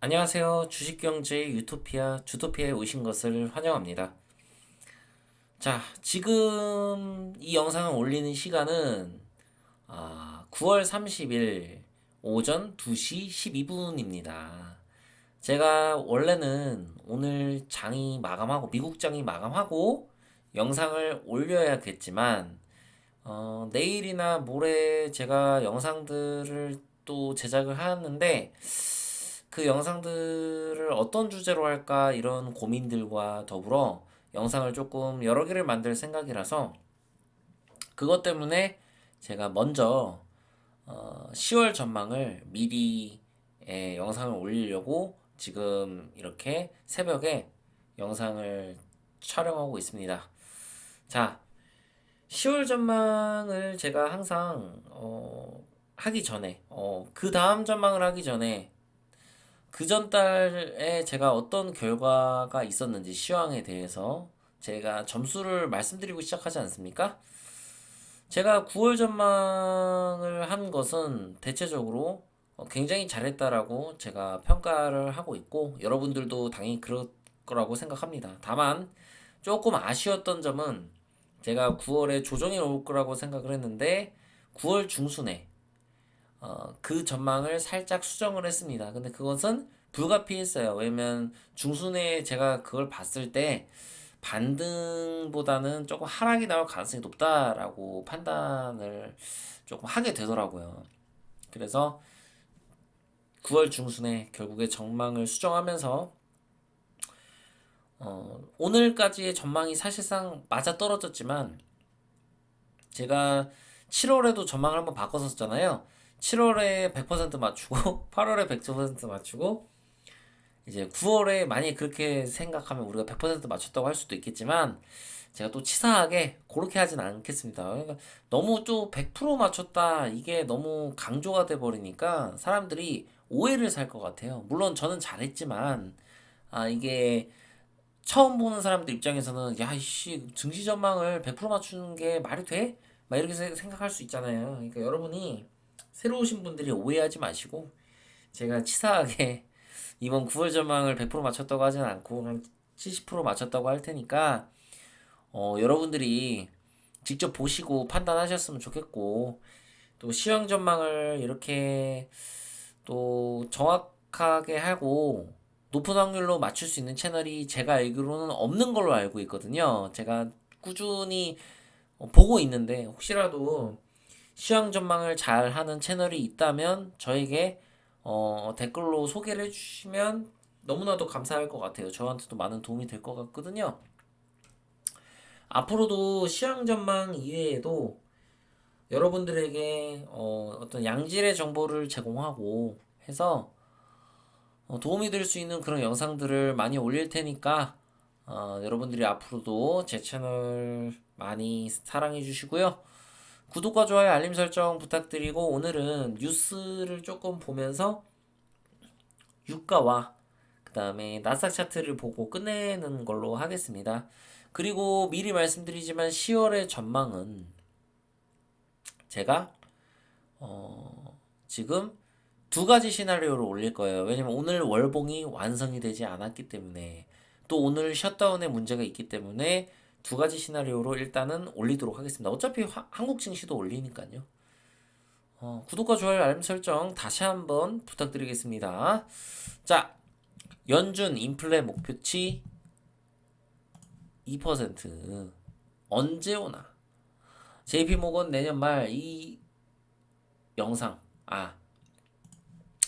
안녕하세요. 주식경제 유토피아, 주토피아에 오신 것을 환영합니다. 자, 지금 이 영상을 올리는 시간은 9월 30일 오전 2시 12분입니다. 제가 원래는 오늘 장이 마감하고, 미국 장이 마감하고 영상을 올려야겠지만, 내일이나 모레 제가 영상들을 또 제작을 하는데, 그 영상들을 어떤 주제로 할까 이런 고민들과 더불어 영상을 조금 여러 개를 만들 생각이라서 그것 때문에 제가 먼저 10월 전망을 미리 영상을 올리려고 지금 이렇게 새벽에 영상을 촬영하고 있습니다. 자, 10월 전망을 제가 항상 하기 전에 그 다음 전망을 하기 전에 그 전 달에 제가 어떤 결과가 있었는지 시황에 대해서 제가 점수를 말씀드리고 시작하지 않습니까? 제가 9월 전망을 한 것은 대체적으로 굉장히 잘했다라고 제가 평가를 하고 있고 여러분들도 당연히 그럴 거라고 생각합니다. 다만 조금 아쉬웠던 점은 제가 9월에 조정이 올 거라고 생각을 했는데 9월 중순에 그 전망을 살짝 수정을 했습니다. 근데 그것은 불가피했어요. 왜냐면 중순에 제가 그걸 봤을 때 반등보다는 조금 하락이 나올 가능성이 높다라고 판단을 조금 하게 되더라고요. 그래서 9월 중순에 결국에 전망을 수정하면서 오늘까지의 전망이 사실상 맞아 떨어졌지만 제가 7월에도 전망을 한번 바꿨었잖아요. 7월에 100% 맞추고 8월에 100% 맞추고 이제 9월에 만약에 그렇게 생각하면 우리가 100% 맞췄다고 할 수도 있겠지만 제가 또 치사하게 그렇게 하진 않겠습니다. 그러니까 너무 또 100% 맞췄다 이게 너무 강조가 돼 버리니까 사람들이 오해를 살 것 같아요. 물론 저는 잘했지만 이게 처음 보는 사람들 입장에서는 야 이씨 증시 전망을 100% 맞추는 게 말이 돼? 막 이렇게 생각할 수 있잖아요. 그러니까 여러분이 새로 오신 분들이 오해하지 마시고 제가 치사하게 이번 9월 전망을 100% 맞췄다고 하진 않고 한 70% 맞췄다고 할 테니까 여러분들이 직접 보시고 판단하셨으면 좋겠고 또 시황 전망을 이렇게 또 정확하게 하고 높은 확률로 맞출 수 있는 채널이 제가 알기로는 없는 걸로 알고 있거든요. 제가 꾸준히 보고 있는데 혹시라도 시황 전망을 잘 하는 채널이 있다면 저에게 댓글로 소개를 해주시면 너무나도 감사할 것 같아요. 저한테도 많은 도움이 될 것 같거든요. 앞으로도 시황 전망 이외에도 여러분들에게 어떤 양질의 정보를 제공하고 해서 도움이 될 수 있는 그런 영상들을 많이 올릴 테니까 여러분들이 앞으로도 제 채널 많이 사랑해 주시고요. 구독과 좋아요, 알림 설정 부탁드리고 오늘은 뉴스를 조금 보면서 유가와 그 다음에 나스닥 차트를 보고 끝내는 걸로 하겠습니다. 그리고 미리 말씀드리지만 10월의 전망은 제가 지금 두 가지 시나리오를 올릴 거예요. 왜냐면 오늘 월봉이 완성이 되지 않았기 때문에 또 오늘 셧다운의 문제가 있기 때문에 두 가지 시나리오로 일단은 올리도록 하겠습니다. 어차피 한국 증시도 올리니까요. 구독과 좋아요, 알림 설정 다시 한번 부탁드리겠습니다. 자, 연준 인플레 목표치 2% 언제 오나? JP모건 내년 말 이 영상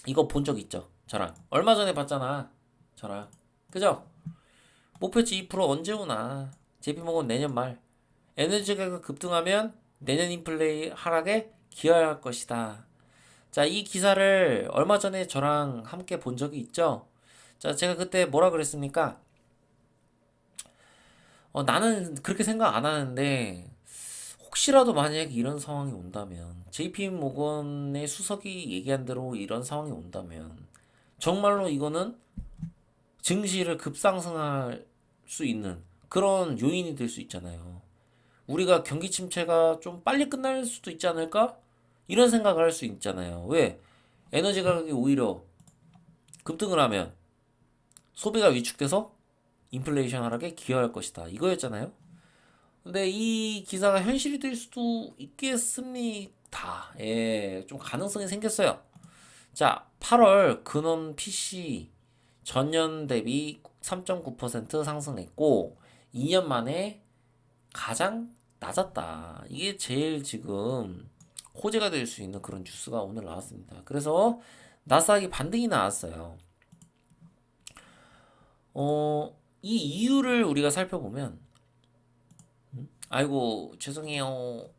이거 본 적 있죠? 저랑 얼마 전에 봤잖아. 저랑 그죠? 목표치 2% 언제 오나? JP모건 내년 말 에너지 가격 급등하면 내년 인플레이 하락에 기여할 것이다. 자, 이 기사를 얼마 전에 저랑 함께 본 적이 있죠? 자, 제가 그때 뭐라 그랬습니까? 나는 그렇게 생각 안 하는데, 혹시라도 만약에 이런 상황이 온다면, JP 모건의 수석이 얘기한 대로 이런 상황이 온다면, 정말로 이거는 증시를 급상승할 수 있는 그런 요인이 될 수 있잖아요. 우리가 경기 침체가 좀 빨리 끝날 수도 있지 않을까? 이런 생각을 할 수 있잖아요. 왜? 에너지 가격이 오히려 급등을 하면 소비가 위축돼서 인플레이션 하락에 기여할 것이다. 이거였잖아요. 근데 이 기사가 현실이 될 수도 있겠습니다. 예, 좀 가능성이 생겼어요. 자, 8월 근원 PC 전년 대비 3.9% 상승했고 2년 만에 가장 낮았다. 이게 제일 지금 호재가 될 수 있는 그런 뉴스가 오늘 나왔습니다. 그래서 나스닥이 반등이 나왔어요. 이 이유를 우리가 살펴보면, 아이고 죄송해요.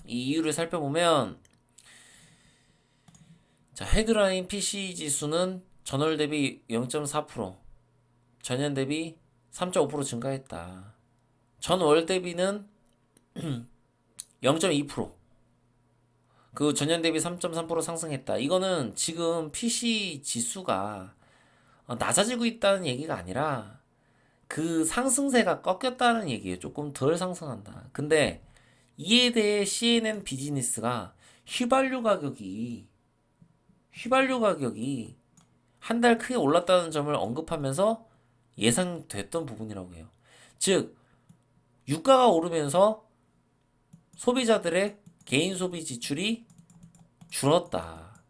이 이유를 살펴보면, 자, 헤드라인 PC 지수는 전월 대비 0.4%, 전년 대비 3.5% 증가했다. 전월 대비는 0.2%, 그 전년 대비 3.3% 상승했다. 이거는 지금 PC 지수가 낮아지고 있다는 얘기가 아니라 그 상승세가 꺾였다는 얘기예요. 조금 덜 상승한다. 근데 이에 대해 CNN 비즈니스가 휘발유 가격이 한 달 크게 올랐다는 점을 언급하면서 예상됐던 부분이라고 해요. 즉 유가가 오르면서 소비자들의 개인 소비 지출이 줄었다.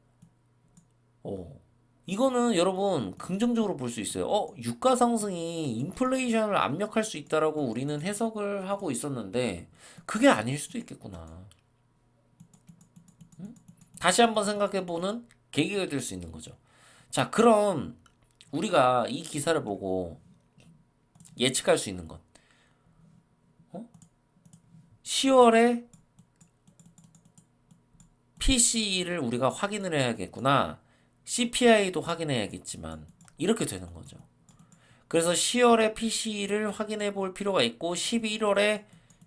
이거는 여러분 긍정적으로 볼 수 있어요. 유가 상승이 인플레이션을 압력할 수 있다라고 우리는 해석을 하고 있었는데 그게 아닐 수도 있겠구나. 다시 한번 생각해보는 계기가 될 수 있는 거죠. 자, 그럼 우리가 이 기사를 보고 예측할 수 있는 건 10월에 PC를 우리가 확인을 해야겠구나. CPI도 확인해야겠지만 이렇게 되는 거죠. 그래서 10월에 PC를 확인해 볼 필요가 있고 11월에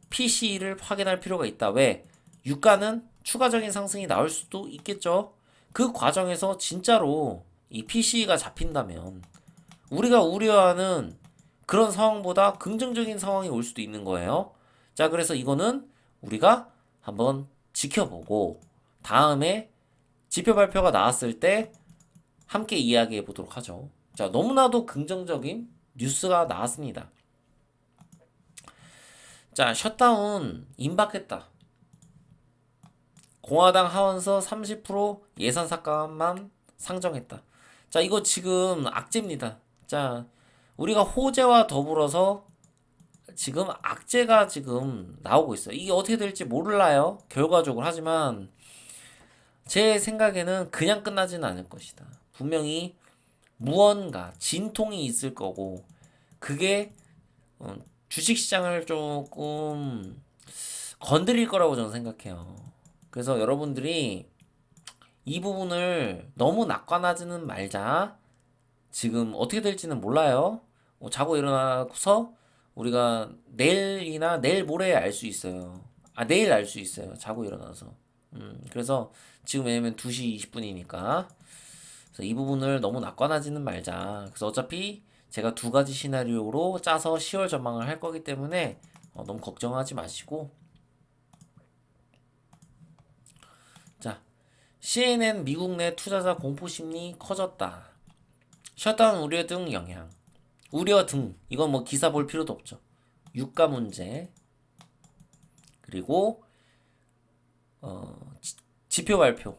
PC를 확인할 필요가 있다. 왜? 유가는 추가적인 상승이 나올 수도 있겠죠. 그 과정에서 진짜로 이 PC가 잡힌다면 우리가 우려하는 그런 상황보다 긍정적인 상황이 올 수도 있는 거예요. 자, 그래서 이거는 우리가 한번 지켜보고 다음에 지표 발표가 나왔을 때 함께 이야기해 보도록 하죠. 자, 너무나도 긍정적인 뉴스가 나왔습니다. 자, 셧다운 임박했다. 공화당 하원서 30% 예산 삭감만 상정했다. 자, 이거 지금 악재입니다. 자, 우리가 호재와 더불어서 지금 악재가 지금 나오고 있어요. 이게 어떻게 될지 몰라요. 결과적으로. 하지만 제 생각에는 그냥 끝나지는 않을 것이다. 분명히 무언가 진통이 있을 거고 그게 주식시장을 조금 건드릴 거라고 저는 생각해요. 그래서 여러분들이 이 부분을 너무 낙관하지는 말자. 지금 어떻게 될지는 몰라요. 자고 일어나서 우리가 내일이나 내일 모레 알 수 있어요. 내일 알 수 있어요. 자고 일어나서. 그래서 지금 왜냐면 2시 20분이니까. 그래서 이 부분을 너무 낙관하지는 말자. 그래서 어차피 제가 두 가지 시나리오로 짜서 10월 전망을 할 거기 때문에 너무 걱정하지 마시고. 자, CNN 미국 내 투자자 공포 심리 커졌다. 셧다운 우려 등 영향. 우려 등 이건 뭐 기사 볼 필요도 없죠. 유가 문제 그리고 지표 발표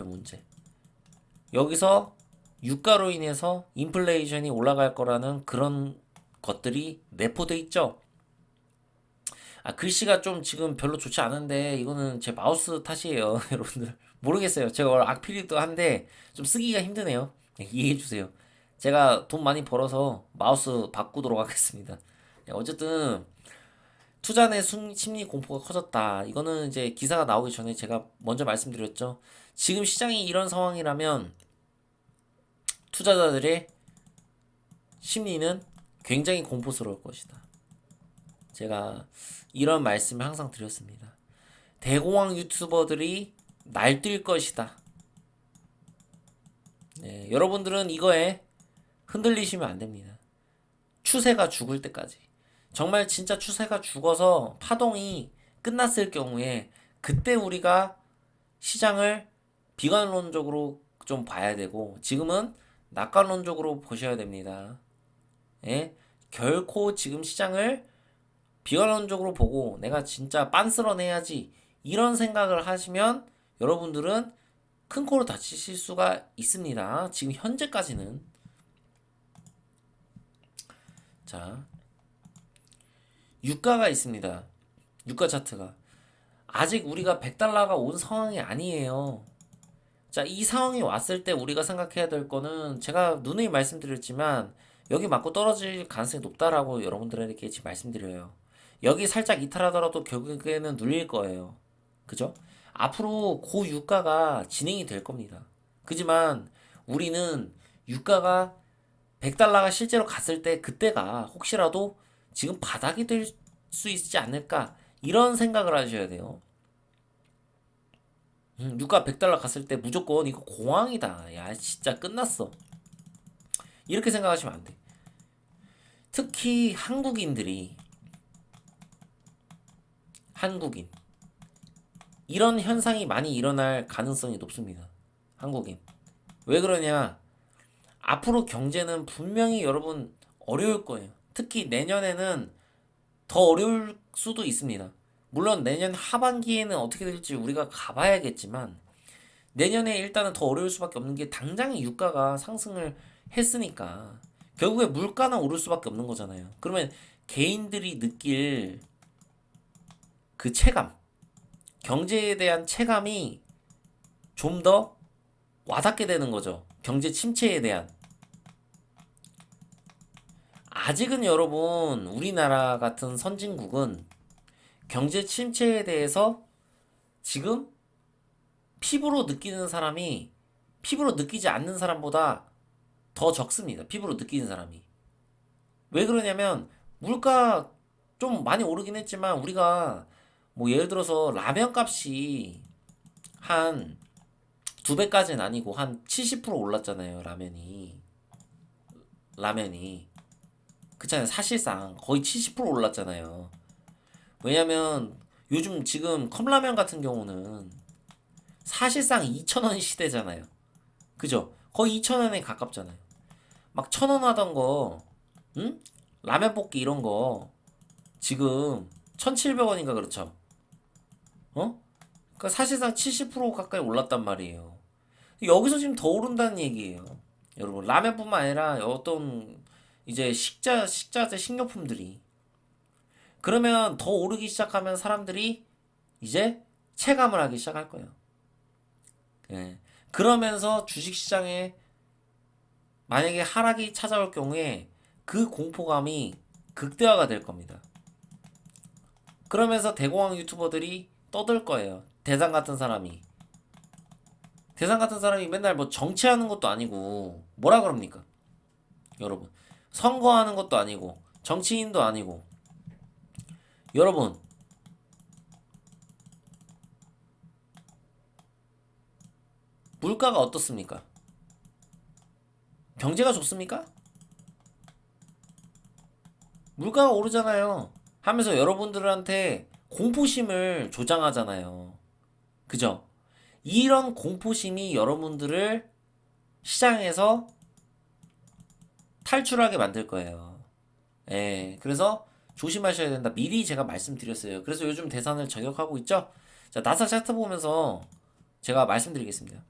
문제. 여기서 유가로 인해서 인플레이션이 올라갈 거라는 그런 것들이 내포돼 있죠. 글씨가 좀 지금 별로 좋지 않은데 이거는 제 마우스 탓이에요. 여러분들 모르겠어요. 제가 원래 악필이도 한데 좀 쓰기가 힘드네요. 이해해 주세요. 제가 돈 많이 벌어서 마우스 바꾸도록 하겠습니다. 어쨌든 투자 내 심리 공포가 커졌다. 이거는 이제 기사가 나오기 전에 제가 먼저 말씀드렸죠. 지금 시장이 이런 상황이라면 투자자들의 심리는 굉장히 공포스러울 것이다. 제가 이런 말씀을 항상 드렸습니다. 대공황 유튜버들이 날뛸 것이다. 네, 여러분들은 이거에 흔들리시면 안 됩니다. 추세가 죽을 때까지. 정말 진짜 추세가 죽어서 파동이 끝났을 경우에 그때 우리가 시장을 비관론적으로 좀 봐야 되고 지금은 낙관론적으로 보셔야 됩니다. 예? 결코 지금 시장을 비관론적으로 보고 내가 진짜 빤스런해야지 이런 생각을 하시면 여러분들은 큰 코로 다치실 수가 있습니다. 지금 현재까지는. 자, 유가가 있습니다. 유가 차트가. 아직 우리가 100달러가 온 상황이 아니에요. 자, 이 상황이 왔을 때 우리가 생각해야 될 거는 제가 누누이 말씀드렸지만 여기 맞고 떨어질 가능성이 높다라고 여러분들에게 지금 말씀드려요. 여기 살짝 이탈하더라도 결국에는 눌릴 거예요. 그죠? 앞으로 고유가가 진행이 될 겁니다. 그지만 우리는 유가가 100달러가 실제로 갔을 때 그때가 혹시라도 지금 바닥이 될 수 있지 않을까 이런 생각을 하셔야 돼요. 유가 100달러 갔을 때 무조건 이거 공황이다. 야, 진짜 끝났어. 이렇게 생각하시면 안 돼. 특히 한국인 이런 현상이 많이 일어날 가능성이 높습니다. 한국인. 왜 그러냐? 앞으로 경제는 분명히 여러분 어려울 거예요. 특히 내년에는 더 어려울 수도 있습니다. 물론 내년 하반기에는 어떻게 될지 우리가 가봐야겠지만 내년에 일단은 더 어려울 수밖에 없는 게 당장에 유가가 상승을 했으니까 결국에 물가는 오를 수밖에 없는 거잖아요. 그러면 개인들이 느낄 그 체감, 경제에 대한 체감이 좀 더 와닿게 되는 거죠. 경제 침체에 대한. 아직은 여러분, 우리나라 같은 선진국은 경제 침체에 대해서 지금 피부로 느끼는 사람이 피부로 느끼지 않는 사람보다 더 적습니다. 피부로 느끼는 사람이. 왜 그러냐면 물가 좀 많이 오르긴 했지만 우리가 뭐 예를 들어서 라면 값이 한 두 배까지는 아니고 한 70% 올랐잖아요. 라면이. 그렇잖아요. 사실상 거의 70% 올랐잖아요. 왜냐면 요즘 지금 컵라면 같은 경우는 사실상 2,000원 시대잖아요. 그죠? 거의 2,000원에 가깝잖아요. 막 1,000원 하던 거, 응? 라면 볶기 이런 거 지금 1,700원인가 그렇죠? 어? 그러니까 사실상 70% 가까이 올랐단 말이에요. 여기서 지금 더 오른다는 얘기예요. 여러분, 라면뿐만 아니라 어떤 이제 식자재, 식료품들이. 그러면 더 오르기 시작하면 사람들이 이제 체감을 하기 시작할 거예요. 예. 그러면서 주식시장에 만약에 하락이 찾아올 경우에 그 공포감이 극대화가 될 겁니다. 그러면서 대공황 유튜버들이 떠들 거예요. 대상 같은 사람이 맨날 뭐 정치하는 것도 아니고 뭐라 그럽니까? 여러분. 선거하는 것도 아니고 정치인도 아니고 여러분 물가가 어떻습니까? 경제가 좋습니까? 물가가 오르잖아요. 하면서 여러분들한테 공포심을 조장하잖아요. 그죠? 이런 공포심이 여러분들을 시장에서 탈출하게 만들 거예요. 예, 그래서 조심하셔야 된다. 미리 제가 말씀드렸어요. 그래서 요즘 대선을 저격하고 있죠? 자, 나스닥 차트 보면서 제가 말씀드리겠습니다.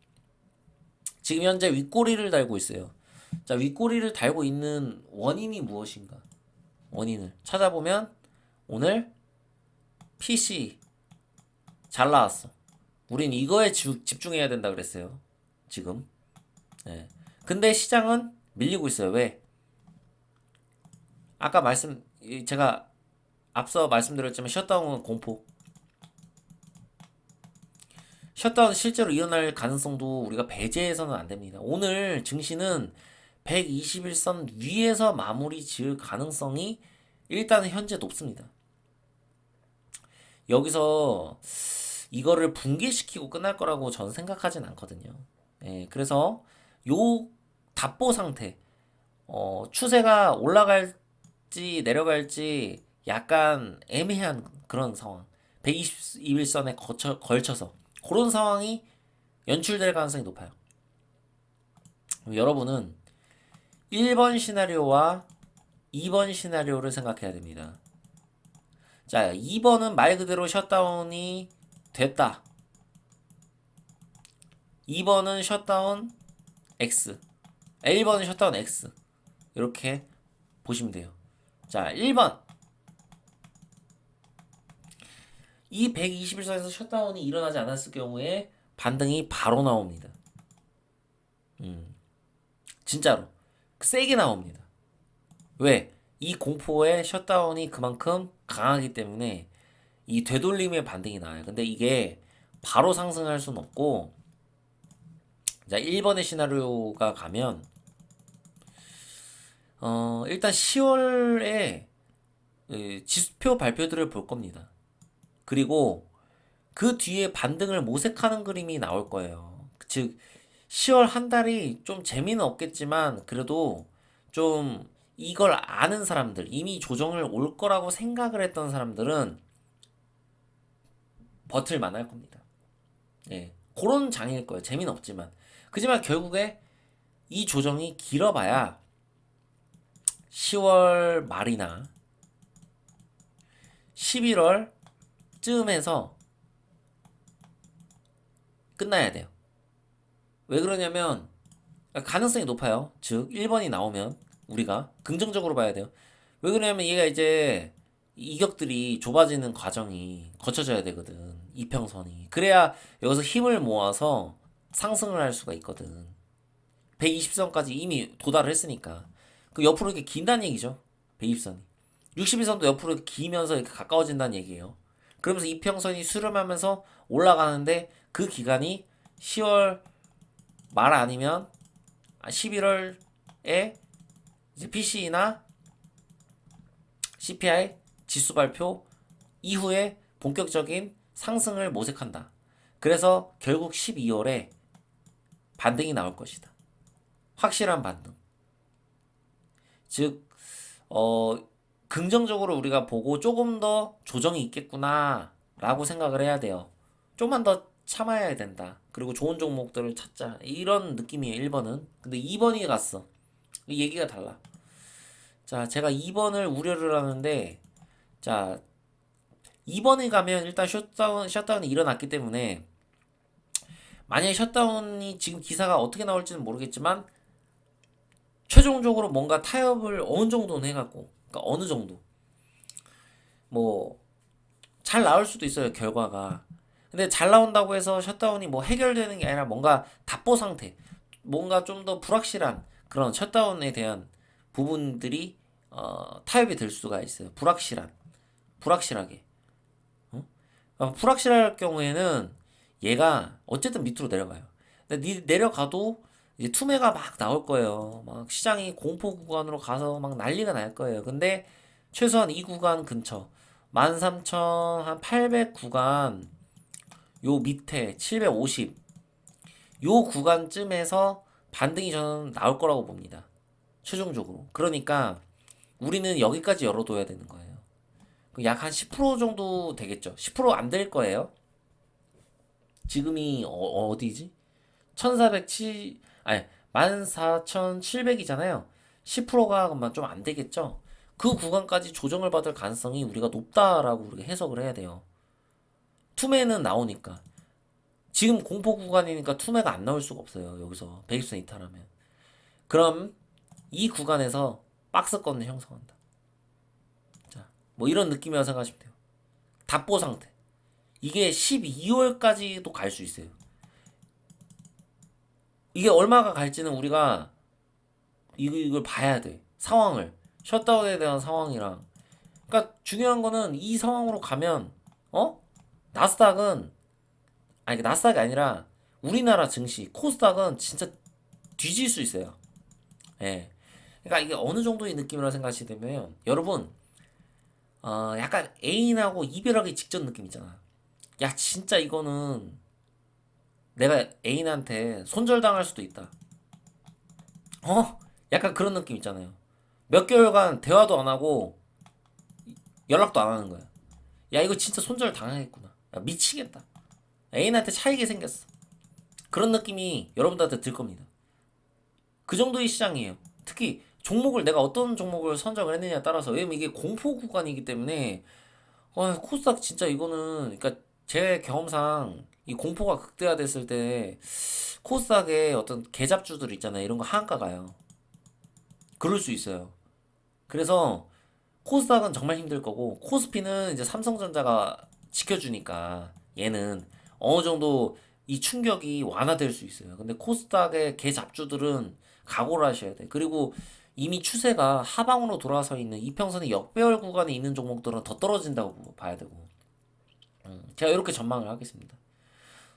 지금 현재 윗꼬리를 달고 있어요. 자, 윗꼬리를 달고 있는 원인이 무엇인가? 원인을 찾아보면 오늘 PC 잘 나왔어. 우린 이거에 집중해야 된다 그랬어요. 지금. 예. 근데 시장은 밀리고 있어요. 왜? 아까 제가 앞서 말씀드렸지만 셧다운은 공포. 셧다운 실제로 일어날 가능성도 우리가 배제해서는 안 됩니다. 오늘 증시는 121선 위에서 마무리 지을 가능성이 일단은 현재 높습니다. 여기서 이거를 붕괴시키고 끝날 거라고 저는 생각하진 않거든요. 예, 그래서 요 답보 상태, 추세가 올라갈지 내려갈지 약간 애매한 그런 상황. 121선에 걸쳐서 그런 상황이 연출될 가능성이 높아요. 그럼 여러분은 1번 시나리오와 2번 시나리오를 생각해야 됩니다. 자, 2번은 말 그대로 셧다운이 됐다. 2번은 셧다운 X. 1번은 셧다운 X. 이렇게 보시면 돼요. 자, 1번. 이 121선에서 셧다운이 일어나지 않았을 경우에 반등이 바로 나옵니다. 진짜로. 세게 나옵니다. 왜? 이 공포의 셧다운이 그만큼 강하기 때문에 이 되돌림의 반등이 나와요. 근데 이게 바로 상승할 수는 없고, 자, 1번의 시나리오가 가면, 일단 10월에 지수표 발표들을 볼 겁니다. 그리고 그 뒤에 반등을 모색하는 그림이 나올 거예요. 즉, 10월 한 달이 좀 재미는 없겠지만, 그래도 좀 이걸 아는 사람들, 이미 조정을 올 거라고 생각을 했던 사람들은 버틸 만할 겁니다. 예. 그런 장일 거예요. 재미는 없지만. 그지만 결국에 이 조정이 길어봐야 10월 말이나 11월 쯤에서 끝나야 돼요. 왜 그러냐면 가능성이 높아요. 즉 1번이 나오면 우리가 긍정적으로 봐야 돼요. 왜 그러냐면 얘가 이제 이격들이 좁아지는 과정이 거쳐져야 되거든. 이평선이. 그래야 여기서 힘을 모아서 상승을 할 수가 있거든. 120선까지 이미 도달을 했으니까. 그 옆으로 이렇게 긴다는 얘기죠. 120선이. 62선도 옆으로 이렇게 기면서 이렇게 가까워진다는 얘기예요. 그러면서 이평선이 수렴하면서 올라가는데 그 기간이 10월 말 아니면 11월에 이제 PC나 CPI 지수 발표 이후에 본격적인 상승을 모색한다. 그래서 결국 12월에 반등이 나올 것이다. 확실한 반등. 즉, 긍정적으로 우리가 보고 조금 더 조정이 있겠구나 라고 생각을 해야 돼요. 좀만 더 참아야 된다. 그리고 좋은 종목들을 찾자. 이런 느낌이에요, 1번은. 근데 2번이 갔어. 이 얘기가 달라. 자, 제가 2번을 우려를 하는데, 자, 2번에 가면 일단 셧다운이 일어났기 때문에, 만약에 셧다운이 지금 기사가 어떻게 나올지는 모르겠지만, 최종적으로 뭔가 타협을 어느 정도는 해갖고, 그러니까 어느 정도. 뭐, 잘 나올 수도 있어요, 결과가. 근데 잘 나온다고 해서 셧다운이 뭐 해결되는 게 아니라 뭔가 답보 상태, 뭔가 좀 더 불확실한 그런 셧다운에 대한 부분들이 타협이 될 수가 있어요. 불확실하게. 불확실할 경우에는 얘가 어쨌든 밑으로 내려가요. 근데 내려가도 이제 투매가 막 나올 거예요. 막 시장이 공포 구간으로 가서 막 난리가 날 거예요. 근데 최소한 이 구간 근처 13,800 구간 요 밑에 750 요 구간쯤에서 반등이 저는 나올 거라고 봅니다. 최종적으로. 그러니까 우리는 여기까지 열어둬야 되는 거예요. 약 한 10% 정도 되겠죠. 10%안 될 거예요. 지금이 어디지? 1407 아니 14,700이잖아요. 10%가 그러면 좀 안 되겠죠. 그 구간까지 조정을 받을 가능성이 우리가 높다라고 우리가 해석을 해야 돼요. 투매는 나오니까. 지금 공포 구간이니까 투매가 안 나올 수가 없어요. 여기서 120선 이탈하면. 그럼 이 구간에서 박스권을 형성한다. 자, 뭐 이런 느낌이라고 생각하시면 돼요. 답보 상태. 이게 12월까지도 갈 수 있어요. 이게 얼마가 갈지는 우리가 이걸 봐야 돼. 상황을. 셧다운에 대한 상황이랑. 그러니까 중요한 거는 이 상황으로 가면 나스닥은 아니 나스닥이 아니라 우리나라 증시 코스닥은 진짜 뒤질 수 있어요. 예. 그러니까 이게 어느 정도의 느낌이라고 생각하시면 여러분 약간 애인하고 이별하기 직전 느낌 있잖아. 야 진짜 이거는 내가 애인한테 손절당할 수도 있다. 약간 그런 느낌 있잖아요. 몇 개월간 대화도 안 하고 연락도 안 하는 거야. 야 이거 진짜 손절 당하겠구나. 야, 미치겠다. 애인한테 차이게 생겼어. 그런 느낌이 여러분들한테 들 겁니다. 그 정도의 시장이에요. 특히 종목을 내가 어떤 종목을 선정을 했느냐에 따라서 왜냐면 이게 공포 구간이기 때문에 코스닥 진짜 이거는 그러니까 제 경험상 이 공포가 극대화됐을 때 코스닥의 어떤 개잡주들 있잖아요. 이런 거 하한가 가요. 그럴 수 있어요. 그래서 코스닥은 정말 힘들 거고 코스피는 이제 삼성전자가 지켜주니까 얘는 어느 정도 이 충격이 완화될 수 있어요. 근데 코스닥의 개잡주들은 각오를 하셔야 돼. 그리고 이미 추세가 하방으로 돌아서 있는 이평선의 역배열 구간에 있는 종목들은 더 떨어진다고 봐야 되고 제가 이렇게 전망을 하겠습니다.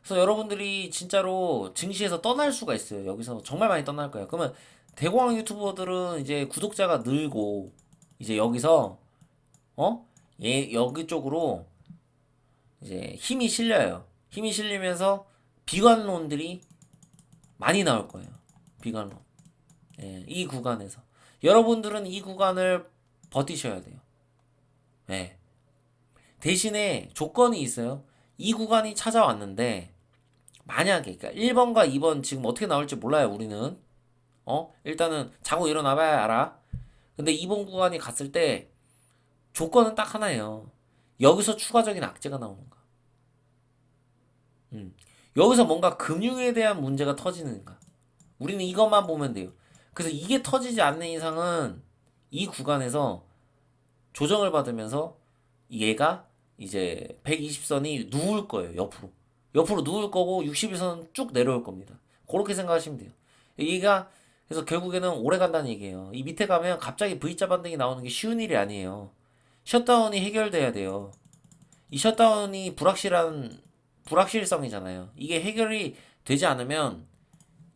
그래서 여러분들이 진짜로 증시에서 떠날 수가 있어요. 여기서 정말 많이 떠날 거예요. 그러면 대공황 유튜버들은 이제 구독자가 늘고 이제 여기서 여기 쪽으로 이제 힘이 실려요. 힘이 실리면서 비관론들이 많이 나올 거예요. 비관론. 예, 이 구간에서 여러분들은 이 구간을 버티셔야 돼요. 예. 대신에 조건이 있어요. 이 구간이 찾아왔는데 만약에 그러니까 1번과 2번 지금 어떻게 나올지 몰라요. 우리는 일단은 자고 일어나 봐야 알아. 근데 2번 구간이 갔을 때 조건은 딱 하나예요. 여기서 추가적인 악재가 나오는 가 음. 여기서 뭔가 금융에 대한 문제가 터지는가. 우리는 이것만 보면 돼요. 그래서 이게 터지지 않는 이상은 이 구간에서 조정을 받으면서 얘가 이제 120선이 누울 거예요. 옆으로. 옆으로 누울 거고 60일선은 쭉 내려올 겁니다. 그렇게 생각하시면 돼요. 얘가 그래서 결국에는 오래 간다는 얘기예요. 이 밑에 가면 갑자기 V자 반등이 나오는 게 쉬운 일이 아니에요. 셧다운이 해결돼야 돼요. 이 셧다운이 불확실성이잖아요. 이게 해결이 되지 않으면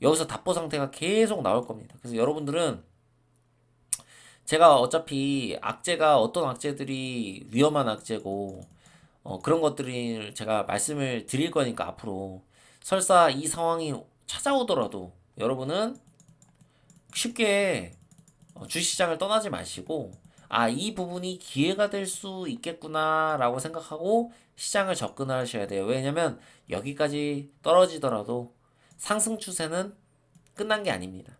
여기서 답보 상태가 계속 나올 겁니다. 그래서 여러분들은 제가 어차피 악재가 어떤 악재들이 위험한 악재고 그런 것들을 제가 말씀을 드릴 거니까 앞으로 설사 이 상황이 찾아오더라도 여러분은 쉽게 주식시장을 떠나지 마시고 이 부분이 기회가 될 수 있겠구나라고 생각하고 시장을 접근하셔야 돼요. 왜냐면 여기까지 떨어지더라도 상승 추세는 끝난 게 아닙니다.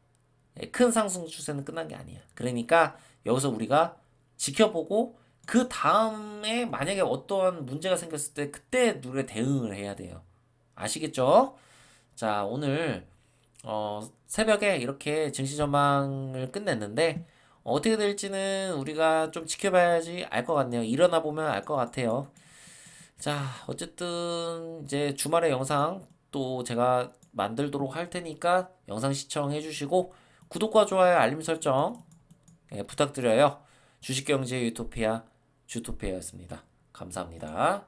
큰 상승 추세는 끝난 게 아니야. 그러니까 여기서 우리가 지켜보고 그 다음에 만약에 어떠한 문제가 생겼을 때 그때 우리가 대응을 해야 돼요. 아시겠죠? 자, 오늘 새벽에 이렇게 증시 전망을 끝냈는데 어떻게 될지는 우리가 좀 지켜봐야지 알 것 같네요. 일어나 보면 알 것 같아요. 자, 어쨌든 이제 주말에 영상 또 제가 만들도록 할 테니까 영상 시청해 주시고 구독과 좋아요, 알림 설정 부탁드려요. 주식경제 유토피아 주토피아였습니다. 감사합니다.